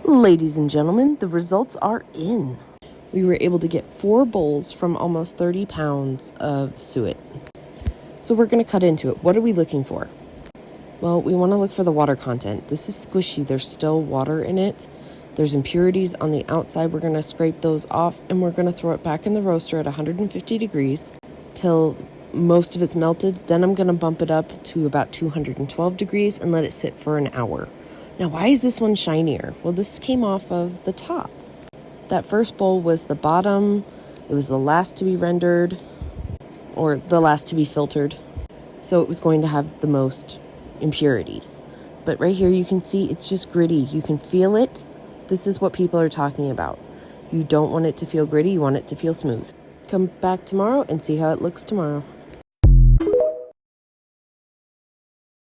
Ladies and gentlemen, the results are in. We were able to get 4 bowls from almost 30 pounds of suet. So we're going to cut into it. What are we looking for? Well, we want to look for the water content. This is squishy. There's still water in it. There's impurities on the outside. We're going to scrape those off, and we're going to throw it back in the roaster at 150 degrees till most of it's melted. Then I'm going to bump it up to about 212 degrees and let it sit for an hour. Now, why is this one shinier? Well, this came off of the top. That first bowl was the bottom. It was the last to be rendered, or the last to be filtered. So it was going to have the most impurities. But right here you can see it's just gritty. You can feel it. This is what people are talking about. You don't want it to feel gritty. You want it to feel smooth. Come back tomorrow and see how it looks tomorrow.